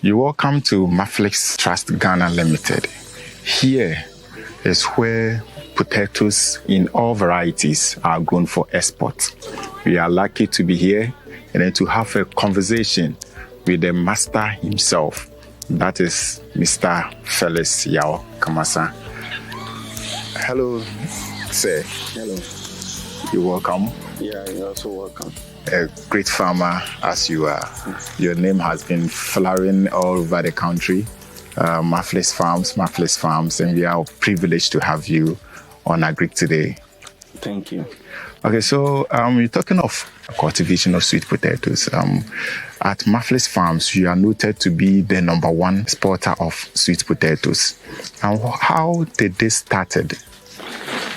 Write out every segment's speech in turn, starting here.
You're welcome to Maplix Trust Ghana Limited. Here is where potatoes in all varieties are grown for export. We are lucky to be here and then to have a conversation with the master himself. That is Mr. Felix Yao Kamasa. Hello, sir. Hello. You're welcome. Yeah, you're also welcome. A great farmer as you are. Your name has been flowering all over the country. Maplix Farms, and we are privileged to have you on Agric today. Thank you. Okay, so you're talking of cultivation of sweet potatoes. At Maplix Farms, you are noted to be the #1 exporter of sweet potatoes. And how did this started?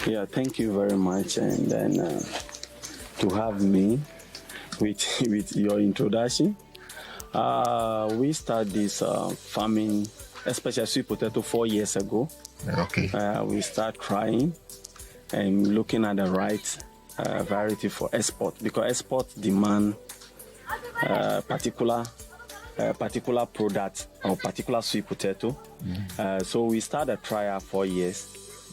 Yeah, thank you very much, and then to have me with your introduction. We started this farming, especially sweet potato, 4 years ago. Okay. We start trying and looking at the right variety for export, because export demand particular product or particular sweet potato. So we started a trial 4 years,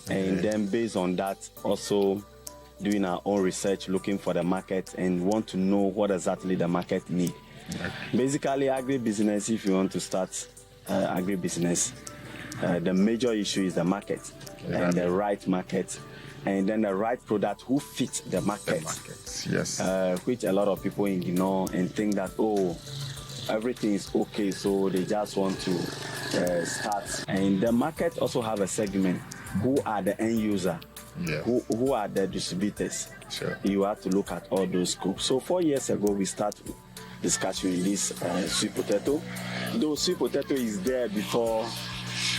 and then based on that also doing our own research, looking for the market and want to know what exactly the market need. Basically, agribusiness, if you want to start agribusiness, the major issue is the market, and the right market, and then the right product who fits the market. Yes. Which a lot of people ignore and think that, oh, everything is okay, so they just want to start. And the market also have a segment. Who are the end user? Yeah. Who are the distributors? Sure. You have to look at all those scopes. So 4 years ago, we started discussing this sweet potato. Though sweet potato is there before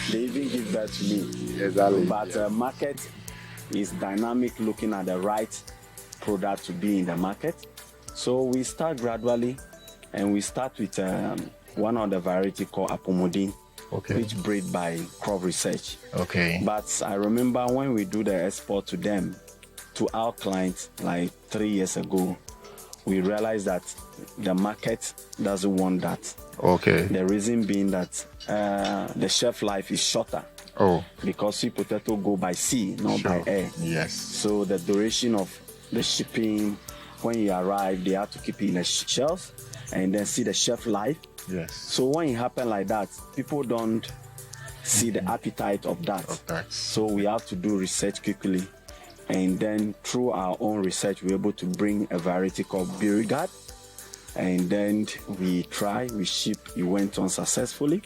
they even give birth to me. Exactly. But market is dynamic, looking at the right product to be in the market. So we start gradually, and we start with one of the variety called Apomodin. Okay. Which bred by crop research. Okay. But I remember when we do the export to them, to our clients, like 3 years ago, we realized that the market doesn't want that. Okay. The reason being that the shelf life is shorter. Oh. Because sweet potato go by sea, not by air. Yes. So the duration of the shipping, when you arrive, they have to keep it in the shelves and then see the shelf life. Yes. So when it happens like that, people don't see the appetite of that. So we have to do research quickly. And then through our own research, we're able to bring a variety called Birigard. And then we try, we ship, it went on successfully.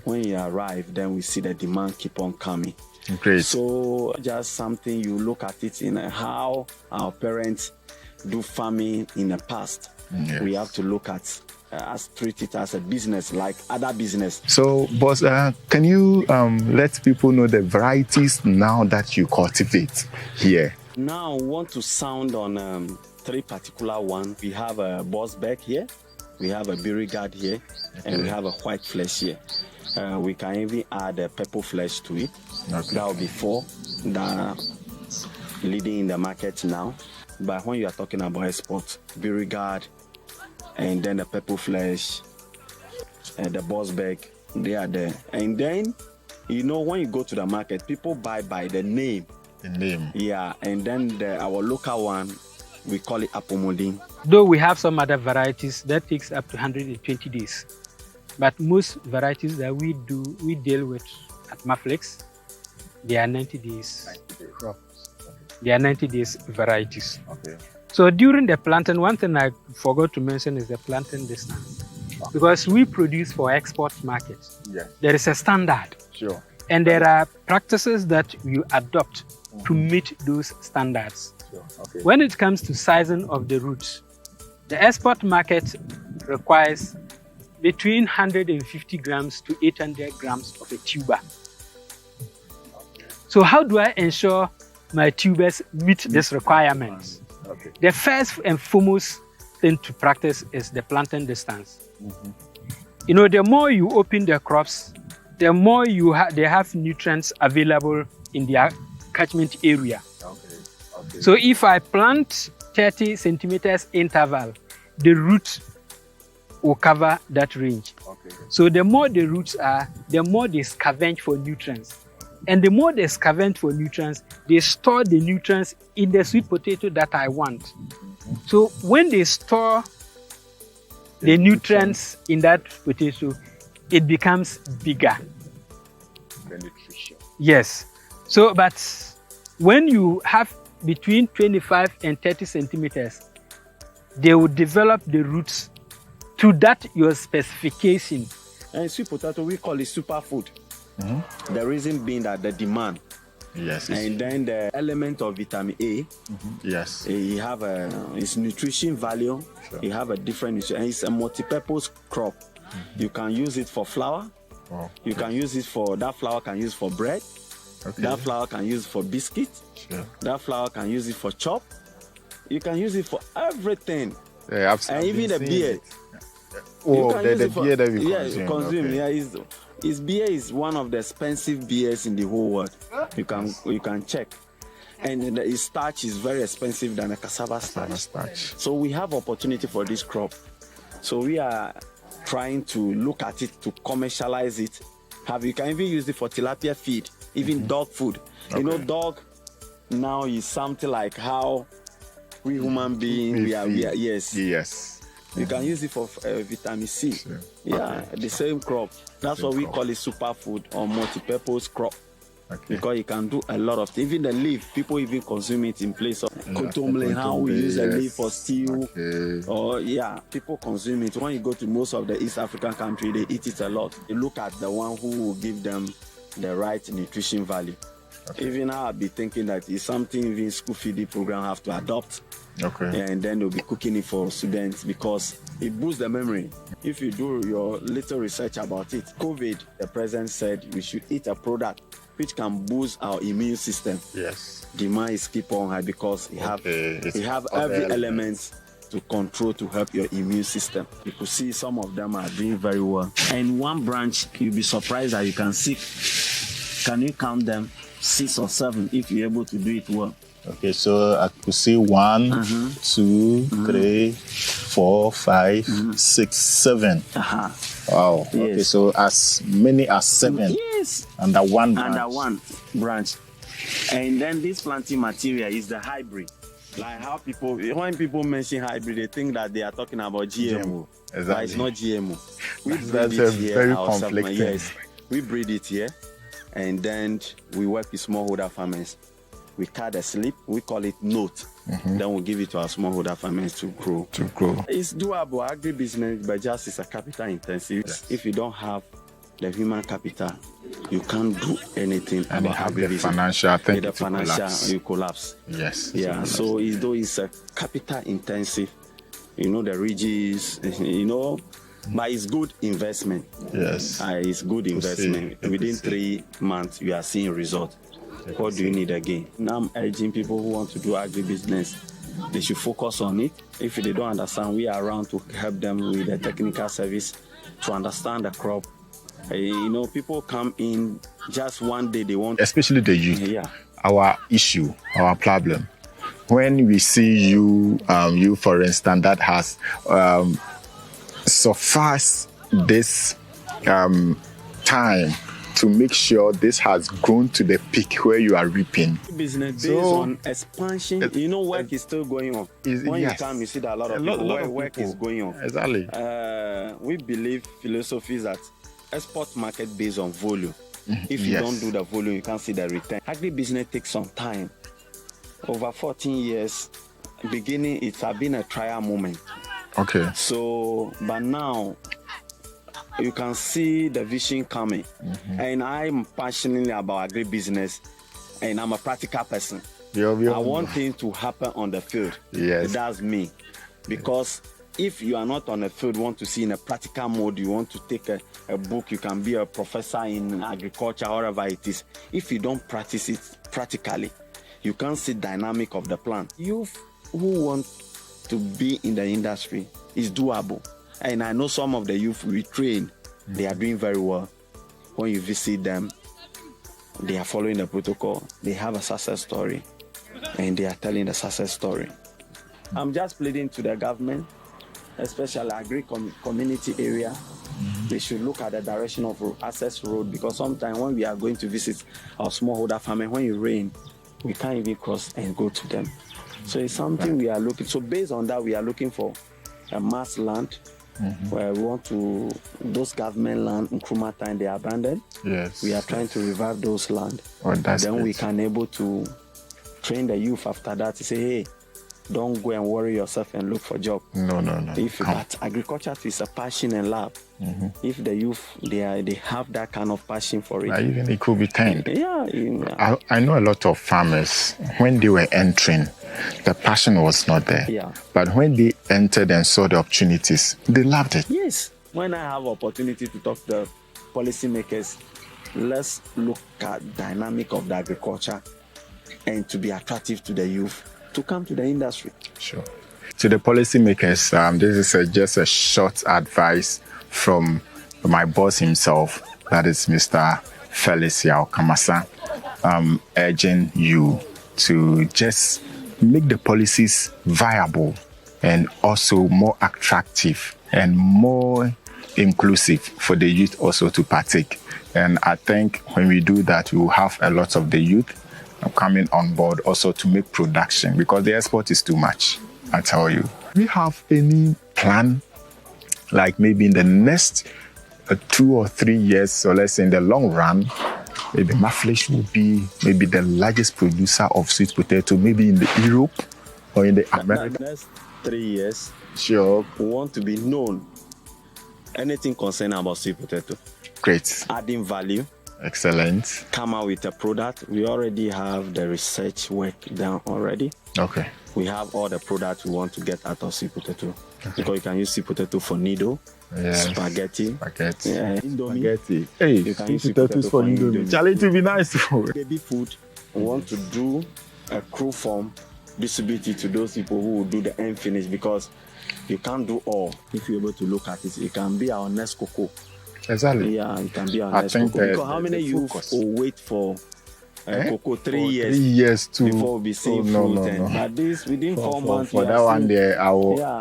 When you arrive, then we see the demand keep on coming. Great. So just something you look at it in how our parents do farming in the past. Yes. We have to look at treat it as a business like other business. So, boss, can you let people know the varieties now that you cultivate here? Now, I want to sound on 3 particular ones. We have a Bosberg here, we have a Birigard here, and we have a white flesh here. We can even add a purple flesh to it. Okay. That will be 4 that are leading in the market now. But when you are talking about export, Birigard, and then the purple flesh, and the Bosberg, they are there. And then, you know, when you go to the market, people buy by the name. The name. Yeah, and then our local one, we call it Apomodin. Though we have some other varieties that takes up to 120 days. But most varieties that we deal with at Maplix, they are 90 days. 90 days. They are 90 days varieties. Okay. So during the planting, one thing I forgot to mention is the planting distance. Because we produce for export markets. Yes. There is a standard. Sure. And there are practices that you adopt to meet those standards. Sure. Okay. When it comes to sizing of the roots, the export market requires between 150 grams to 800 grams of a tuber. So how do I ensure my tubers meet these requirements? Okay. The first and foremost thing to practice is the planting distance. You know, the more you open the crops, the more they have nutrients available in their catchment area. Okay. So if I plant 30 centimeters interval, the root will cover that range. Okay. So the more the roots are, the more they scavenge for nutrients. And the more they scavenge for nutrients, they store the nutrients in the sweet potato that I want. So when they store the nutrients in that potato, it becomes bigger. The nutrition. Yes. So, but when you have between 25 and 30 centimeters, they will develop the roots to that your specification. And sweet potato, we call it superfood. The reason being that the demand. Yes. And then the element of vitamin A. Yes. You have its nutrition value. Sure. You have a different nutrition. And it's a multi-purpose crop. You can use it for flour. Oh, You can use it for, that flour can use for bread. okay. That flour can use for biscuit. Sure. That flour can use it for chop. You can use it for everything. Yeah, And even the beer. Oh, can the use it for- beer that we consume. Okay. Yeah, his beer is one of the expensive beers in the whole world. You can check. And his starch is very expensive than a cassava starch. So we have opportunity for this crop. So we are trying to look at it to commercialize it. You can even use it for tilapia feed, even dog food. You know, dog now is something like how we human beings we are yes. You can use it for vitamin C. Sure. Yeah, the same crop. That's what we call it superfood or multi-purpose crop. Okay. Because you can do a lot of things. Even the leaf, people even consume it in place of kotomle, how we use the leaf for stew. Okay. Or people consume it. When you go to most of the East African countries, they eat it a lot. You look at the one who will give them the right nutrition value. Okay. Even now, I'll be thinking that it's something even school feeding program have to adopt. Okay. And then they'll be cooking it for students because it boosts the memory. If you do your little research about it, COVID, the president said we should eat a product which can boost our immune system. Yes. Demand is keep on high because you have every element to control to help your immune system. You could see some of them are doing very well. And one branch, you'll be surprised that you can see. Can you count them? 6 or 7 if you're able to do it well. Okay, so I could see 1, 2, 3, 4, 5, 6, 7. Wow. Yes. Okay, so as many as 7. Yes. Under one branch. Under one branch. And then this planting material is the hybrid. Like how when people mention hybrid, they think that they are talking about GMO. Exactly. But it's not GMO. We breed That's it here very ourselves. conflicting. Yes, we breed it here, and then we work with smallholder farmers. We cut the slip, we call it note. Then we give it to our smallholder farmers to grow. It's doable, agribusiness, but just it's a capital intensive. Yes. If you don't have the human capital, you can't do anything and about have agribusiness. the financial, I think the financial, you collapse. Yes. Yeah, so it's a capital intensive, the ridges, but it's good investment. Yes. It's good investment. Within 3 months, you are seeing results. What do you need again? Now I'm urging people who want to do agribusiness, they should focus on it. If they don't understand, we are around to help them with the technical service to understand the crop. People come in just one day, they want... Especially the youth. Yeah. Our issue, our problem. When we see you, for instance, that has sufficed this time to make sure this has grown to the peak where you are reaping. Business based on expansion, work is still going on. When you come, you see that a lot of people, work is going on. Exactly. We believe philosophies that export market based on volume. If you don't do the volume, you can't see the return. Agribusiness takes some time. Over 14 years, beginning, it has been a trial moment. Okay. So, but now, you can see the vision coming. And I'm passionate about agribusiness, and I'm a practical person. I want things to happen on the field. Yes. That's me. Because if you are not on the field, want to see in a practical mode, you want to take a book, you can be a professor in agriculture, whatever it is. If you don't practice it practically, you can't see dynamic of the plant. You who want to be in the industry, is doable. And I know some of the youth we train, they are doing very well. When you visit them, they are following the protocol. They have a success story, and they are telling the success story. I'm just pleading to the government especially community area, they should look at the direction of access road, because sometimes when we are going to visit our smallholder farming, when it rains, we can't even cross and go to them. So it's something we are looking. So based on that, we are looking for a mass land where we want to, those government land in Nkrumah time, they are abandoned. Yes. We are trying to revive those land. That's then great. we can able to train the youth after that to say, hey, don't go and worry yourself and look for job. No. But agriculture is a passion and love. If the youth they have that kind of passion for it, Even it could be 10. Yeah. I know a lot of farmers, when they were entering, the passion was not there. Yeah. But when they entered and saw the opportunities, they loved it. Yes. When I have opportunity to talk to the policymakers, let's look at dynamic of the agriculture and to be attractive to the youth to come to the industry. Sure. To the policymakers, this is just a short advice from my boss himself, that is Mr. Felix Yao Kamasa, urging you to just make the policies viable and also more attractive and more inclusive for the youth also to partake. And I think when we do that, we will have a lot of the youth coming on board also to make production, because the export is too much, I tell you. Do we have any plan, like maybe in the next 2 or 3 years, so let's say in the long run, maybe Maplix will be maybe the largest producer of sweet potato, maybe in the Europe or in the America? The next 3 years, Sure. we want to be known. Anything concerning about sweet potato. Great. Adding value. Excellent. Come out with a product. We already have the research work done already. Okay. We have all the products we want to get out of sweet potato. Because you can use sweet potato for noodle, spaghetti, indomie. Spaghetti. Hey, You can use sweet potatoes for indomie. Charlie, it will be nice. Baby food. We want to do a crew form, distribute it to those people who will do the end finish, because you can't do all. If you're able to look at it, it can be our next cocoa. Exactly. Yeah, it can be our next cocoa. Because how many youth will wait for cocoa 3 years? 3 years too. Before we see fruit. But this within 4 months. For that one there,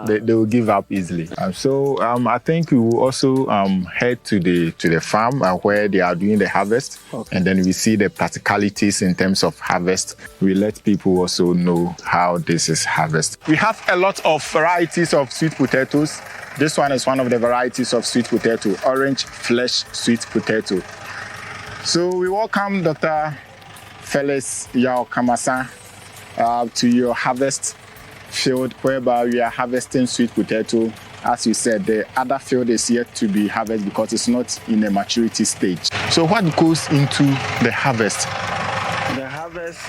they will give up easily. So I think we will also head to the farm where they are doing the harvest, and then we see the practicalities in terms of harvest. We let people also know how this is harvested. We have a lot of varieties of sweet potatoes. This one is one of the varieties of sweet potato, orange flesh sweet potato. So we welcome Dr. Felix Yao Kamasa to your harvest field, whereby we are harvesting sweet potato. As you said, the other field is yet to be harvested because it's not in a maturity stage. So what goes into the harvest? The harvest,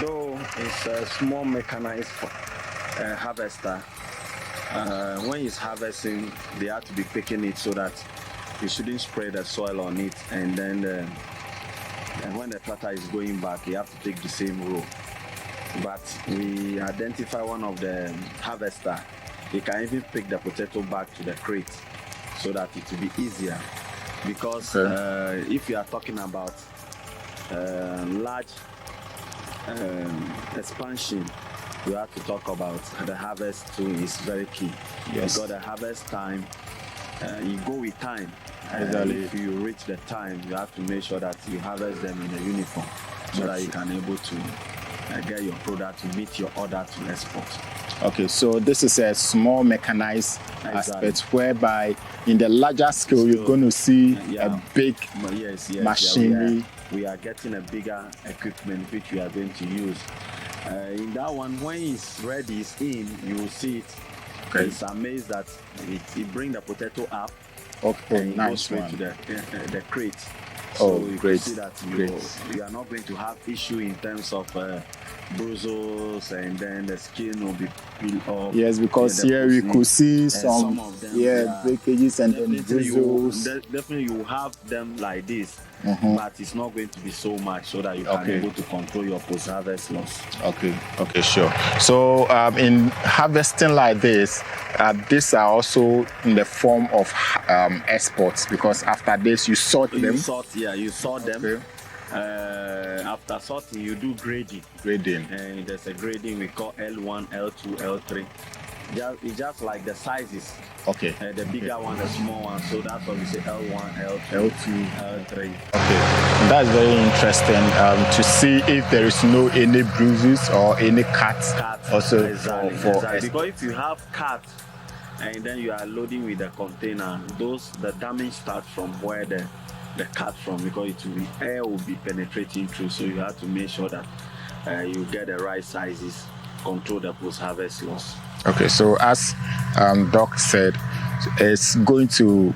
though it's a small mechanized harvester, when it's harvesting, they have to be picking it so that you shouldn't spray the soil on it, and then when the tractor is going back, you have to take the same row. But we identify one of the harvester, they can even pick the potato back to the crate so that it will be easier. Because if you are talking about large expansion, we have to talk about the harvest too is very key. Yes. Because the harvest time, you go with time. If you reach the time, you have to make sure that you harvest them in a uniform so that you can able to get your product to meet your order to export. Okay, so this is a small mechanized aspect whereby in the larger scale you're going to see a big machinery. We are getting a bigger equipment which we are going to use. In that one, when it's ready, it's in, you will see it. Okay. It's amazed that it brings the potato up. Okay, and nice goes straight one. to the crate. So you great. can see that you are not going to have issue in terms of bruises, and then the skin will be peeled off. Yes, because here we could see some of them, breakages and then bruises. Definitely you will have them like this, but it's not going to be so much so that you can be able to control your post-harvest loss. Okay, sure. So in harvesting like this, these are also in the form of exports, because after this you sort them. You sort them. Okay. After sorting, you do grading. Grading. And there's a grading we call L1, L2, L3. It's just like the sizes. Okay. The bigger one, the small one. So that's what we say L1, L2, L2. L3. Okay, that's very interesting to see if there is no any bruises or any cuts. Also exactly, for exactly. Because if you have cuts and then you are loading with the container, the damage starts from where the cut from, because air will be penetrating through. So you have to make sure that you get the right sizes, control the post-harvest loss. Okay, so as Doc said, it's going to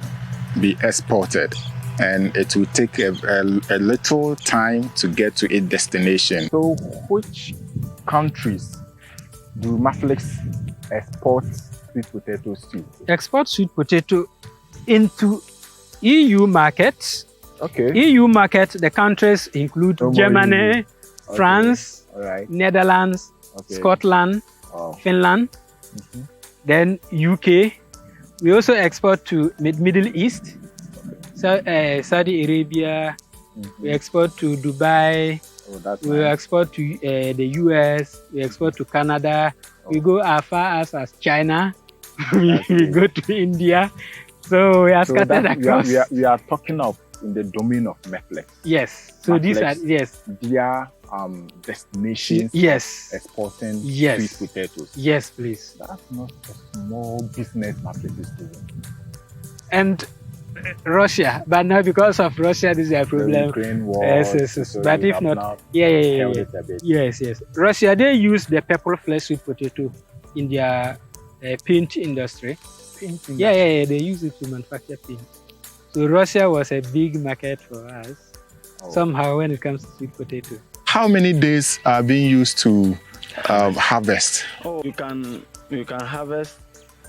be exported and it will take a little time to get to its destination. So which countries do Maplix export sweet potatoes to? Export sweet potato into EU markets. Okay. EU market, the countries include Germany, France, Netherlands, Scotland, Finland, then UK. We also export to Middle East, Saudi Arabia. We export to Dubai. We export to the US. We export to Canada. We go as far as China. we go to India. So we are scattered across. We are talking of in the domain of Maplix. Yes. So these are their destinations. Yes. Exporting sweet potatoes. Yes, please. That's not a small business Maplix is doing. And Russia, but now because of Russia, this is a problem. The Ukraine war. Yes. So but if not, yes. Russia, they use the purple flesh sweet potato in their paint industry. They use it to manufacture paint. So Russia was a big market for us. Somehow, when it comes to sweet potato. How many days are being used to harvest? You can harvest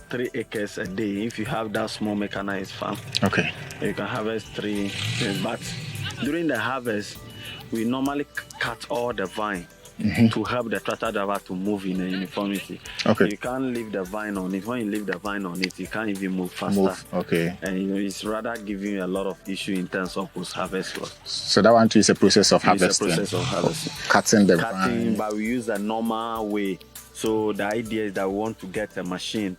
3 acres a day if you have that small mechanized farm. Okay. You can harvest 3 days, but during the harvest, we normally cut all the vine to help the tractor driver to move in a uniformity. Okay. You can't leave the vine on it. When you leave the vine on it, you can't even move faster. Okay. And it's rather giving you a lot of issue in terms of post-harvest loss. So that one too is a process of harvesting. It's a process of harvesting. Cutting the vine. But we use the normal way. So the idea is that we want to get a machine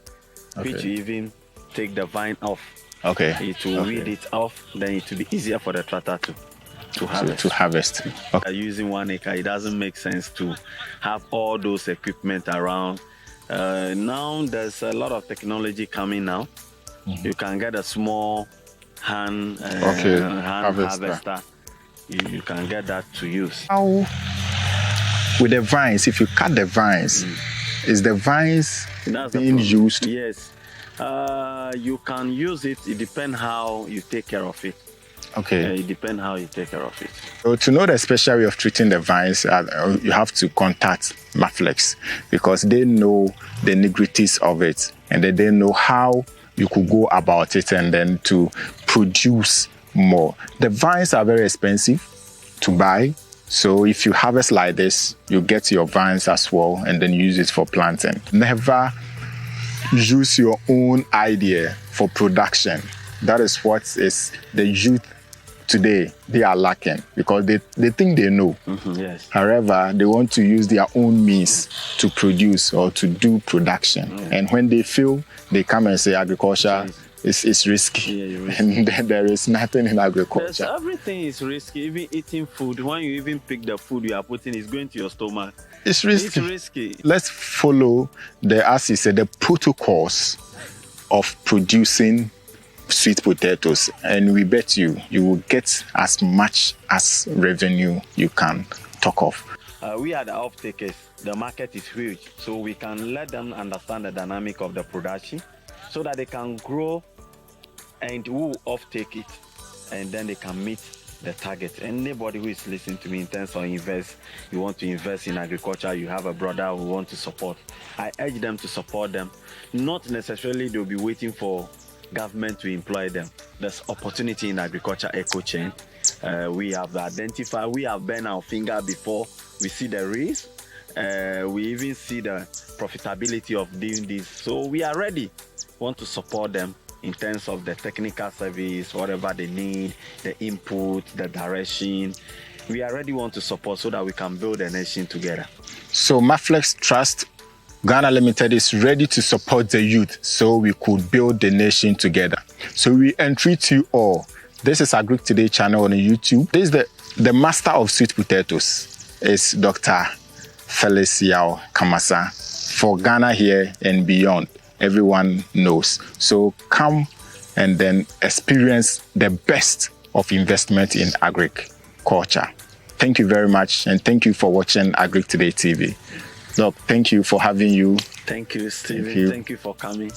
which will even take the vine off. Okay. It will weed it off, then it will be easier for the tractor to harvest. Okay. Using 1 acre, it doesn't make sense to have all those equipment around. Now there's a lot of technology coming now. You can get a small hand harvester. You can get that to use. How with the vines, if you cut the vines, is the vines being used? Yes. You can use it. It depends how you take care of it. Okay. It depends how you take care of it. So to know the special way of treating the vines, you have to contact Maplix because they know the nitty-gritties of it and they know how you could go about it and then to produce more. The vines are very expensive to buy. So if you harvest like this, you get your vines as well and then use it for planting. Never use your own idea for production. That is what is the youth today they are lacking because they think they know. Yes. However, they want to use their own means to produce or to do production. And when they feel, they come and say agriculture is risky. And there is nothing in agriculture. Everything is risky, even eating food. When you even pick the food you are putting, it's going to your stomach. It's risky. It's risky. Let's follow as he said, the protocols of producing sweet potatoes, and we bet you will get as much as revenue you can talk of. We are the off-takers. The market is huge, so we can let them understand the dynamic of the production so that they can grow and we will off-take it, and then they can meet the target. Anybody who is listening to me in terms of you want to invest in agriculture, you have a brother who want to support, I urge them to support them. Not necessarily they'll be waiting for government to employ them. There's opportunity in agriculture eco chain. We have identified, we have burned our finger before we see the risk. We even see the profitability of doing this. So we are ready. Want to support them in terms of the technical service, whatever they need, the input, the direction. We are ready want to support so that we can build a nation together. So Maplix Trust Ghana Limited is ready to support the youth so we could build the nation together. So we entreat you all. This is Agric Today channel on YouTube. This is the master of sweet potatoes is Dr. Felix Yao Kamasa. For Ghana here and beyond, everyone knows. So come and then experience the best of investment in agriculture. Thank you very much, and thank you for watching Agric Today TV. Doc, thank you for having you. Thank you, Stephen. Thank you for coming.